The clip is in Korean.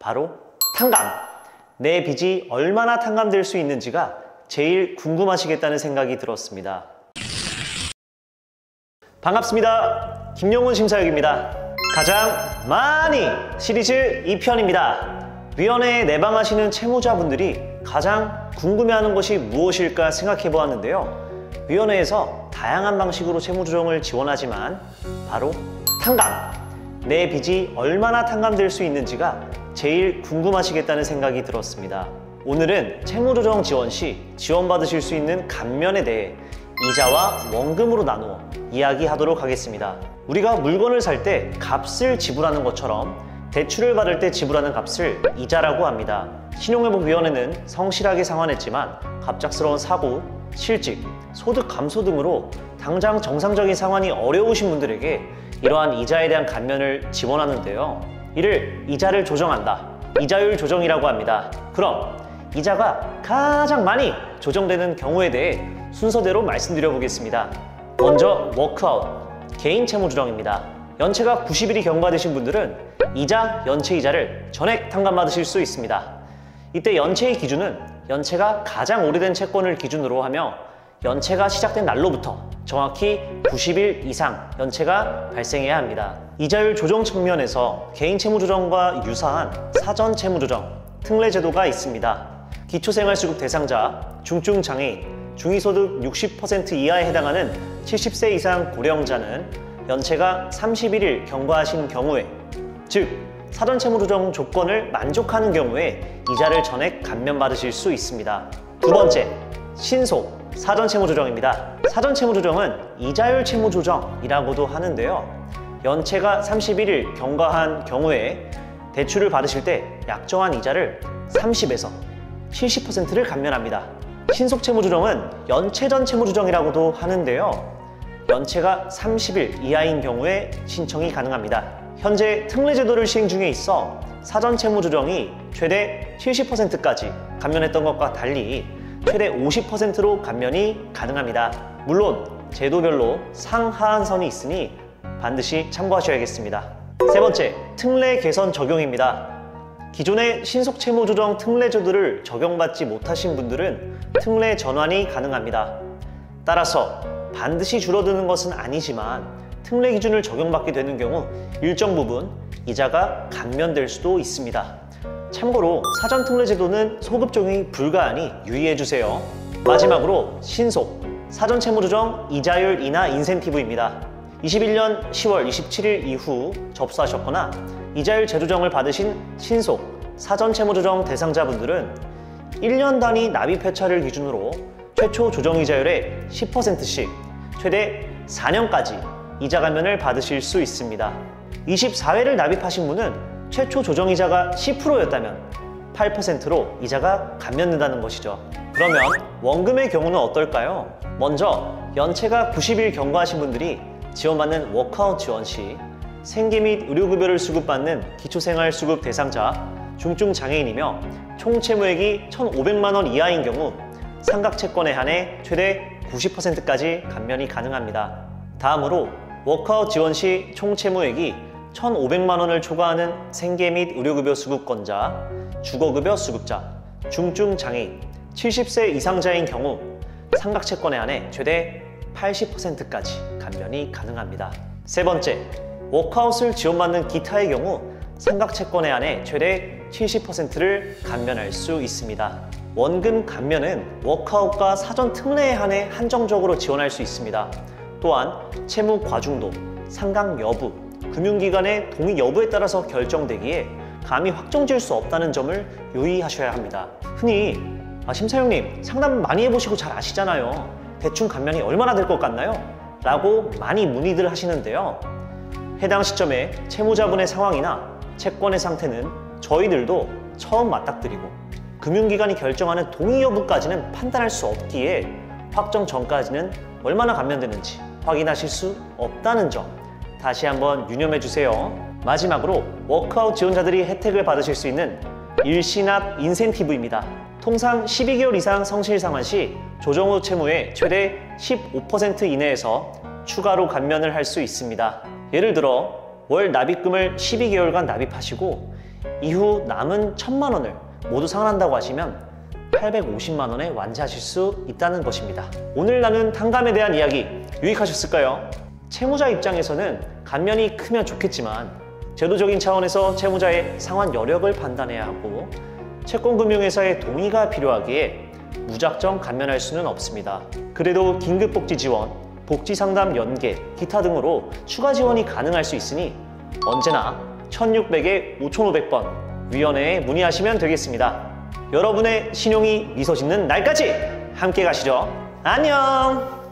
바로 탕감! 내 빚이 얼마나 탕감될 수 있는지가 제일 궁금하시겠다는 생각이 들었습니다. 반갑습니다. 김용훈 심사역입니다. 가장 많이 시리즈 2편입니다. 위원회에 내방하시는 채무자분들이 가장 궁금해하는 것이 무엇일까 생각해 보았는데요. 위원회에서 다양한 방식으로 채무조정을 지원하지만 바로 탕감! 내 빚이 얼마나 탕감될 수 있는지가 제일 궁금하시겠다는 생각이 들었습니다. 오늘은 채무조정 지원 시 지원받으실 수 있는 감면에 대해 이자와 원금으로 나누어 이야기하도록 하겠습니다. 우리가 물건을 살 때 값을 지불하는 것처럼 대출을 받을 때 지불하는 값을 이자라고 합니다. 신용회복위원회는 성실하게 상환했지만 갑작스러운 사고, 실직, 소득 감소 등으로 당장 정상적인 상환이 어려우신 분들에게 이러한 이자에 대한 감면을 지원하는데요. 이를 이자를 조정한다, 이자율 조정이라고 합니다. 그럼 이자가 가장 많이 조정되는 경우에 대해 순서대로 말씀드려 보겠습니다. 먼저 워크아웃, 개인 채무 조정입니다. 연체가 90일이 경과되신 분들은 이자, 연체 이자를 전액 탕감받으실 수 있습니다. 이때 연체의 기준은 연체가 가장 오래된 채권을 기준으로 하며 연체가 시작된 날로부터 정확히 90일 이상 연체가 발생해야 합니다. 이자율 조정 측면에서 개인 채무 조정과 유사한 사전 채무 조정, 특례 제도가 있습니다. 기초생활수급 대상자, 중증장애인, 중위소득 60% 이하에 해당하는 70세 이상 고령자는 연체가 31일 경과하신 경우에, 즉 사전 채무 조정 조건을 만족하는 경우에 이자를 전액 감면받으실 수 있습니다. 두 번째, 신속 사전 채무 조정입니다. 사전 채무 조정은 이자율 채무 조정이라고도 하는데요. 연체가 31일 경과한 경우에 대출을 받으실 때 약정한 이자를 30에서 70%를 감면합니다. 신속 채무 조정은 연체 전 채무 조정이라고도 하는데요. 연체가 30일 이하인 경우에 신청이 가능합니다. 현재 특례 제도를 시행 중에 있어 사전 채무 조정이 최대 70%까지 감면했던 것과 달리 최대 50%로 감면이 가능합니다. 물론 제도별로 상하한선이 있으니 반드시 참고하셔야겠습니다. 세 번째, 특례 개선 적용입니다. 기존의 신속 채무 조정 특례 제도를 적용받지 못하신 분들은 특례 전환이 가능합니다. 따라서 반드시 줄어드는 것은 아니지만 특례 기준을 적용받게 되는 경우 일정 부분 이자가 감면될 수도 있습니다. 참고로 사전 특례 제도는 소급 적용이 불가하니 유의해주세요. 마지막으로 신속 사전 채무 조정 이자율 인하 인센티브입니다. 21년 10월 27일 이후 접수하셨거나 이자율 재조정을 받으신 신속 사전 채무 조정 대상자분들은 1년 단위 납입 회차를 기준으로 최초 조정 이자율의 10%씩 최대 4년까지 이자 감면을 받으실 수 있습니다. 24회를 납입하신 분은 최초 조정이자가 10%였다면 8%로 이자가 감면된다는 것이죠. 그러면 원금의 경우는 어떨까요? 먼저 연체가 90일 경과하신 분들이 지원받는 워크아웃 지원 시 생계 및 의료급여를 수급받는 기초생활수급 대상자, 중증장애인이며 총 채무액이 1,500만 원 이하인 경우 삼각채권에 한해 최대 90%까지 감면이 가능합니다. 다음으로 워크아웃 지원 시 총 채무액이 1,500만 원을 초과하는 생계 및 의료급여 수급권자, 주거급여 수급자, 중증장애인, 70세 이상자인 경우 삼각채권에 한해 최대 80%까지 감면이 가능합니다. 세 번째, 워크아웃을 지원받는 기타의 경우 삼각채권에 한해 최대 70%를 감면할 수 있습니다. 원금 감면은 워크아웃과 사전 특례에 한해 한정적으로 지원할 수 있습니다. 또한 채무 과중도, 상각 여부, 금융기관의 동의 여부에 따라서 결정되기에 감히 확정지을 수 없다는 점을 유의하셔야 합니다. 흔히 심사위원님 상담 많이 해보시고 잘 아시잖아요. 대충 감면이 얼마나 될 것 같나요? 라고 많이 문의들 하시는데요. 해당 시점에 채무자분의 상황이나 채권의 상태는 저희들도 처음 맞닥뜨리고 금융기관이 결정하는 동의 여부까지는 판단할 수 없기에 확정 전까지는 얼마나 감면되는지 확인하실 수 없다는 점 다시 한번 유념해 주세요. 마지막으로 워크아웃 지원자들이 혜택을 받으실 수 있는 일시납 인센티브입니다. 통상 12개월 이상 성실 상환 시 조정 후 채무의 최대 15% 이내에서 추가로 감면을 할 수 있습니다. 예를 들어 월 납입금을 12개월간 납입하시고 이후 남은 1,000만 원을 모두 상환한다고 하시면 850만 원에 완주하실 수 있다는 것입니다. 오늘 나눈 탕감에 대한 이야기 유익하셨을까요? 채무자 입장에서는 감면이 크면 좋겠지만 제도적인 차원에서 채무자의 상환 여력을 판단해야 하고 채권금융회사의 동의가 필요하기에 무작정 감면할 수는 없습니다. 그래도 긴급복지 지원, 복지상담 연계, 기타 등으로 추가 지원이 가능할 수 있으니 언제나 1600에 5500번 위원회에 문의하시면 되겠습니다. 여러분의 신용이 미소 짓는 날까지 함께 가시죠. 안녕!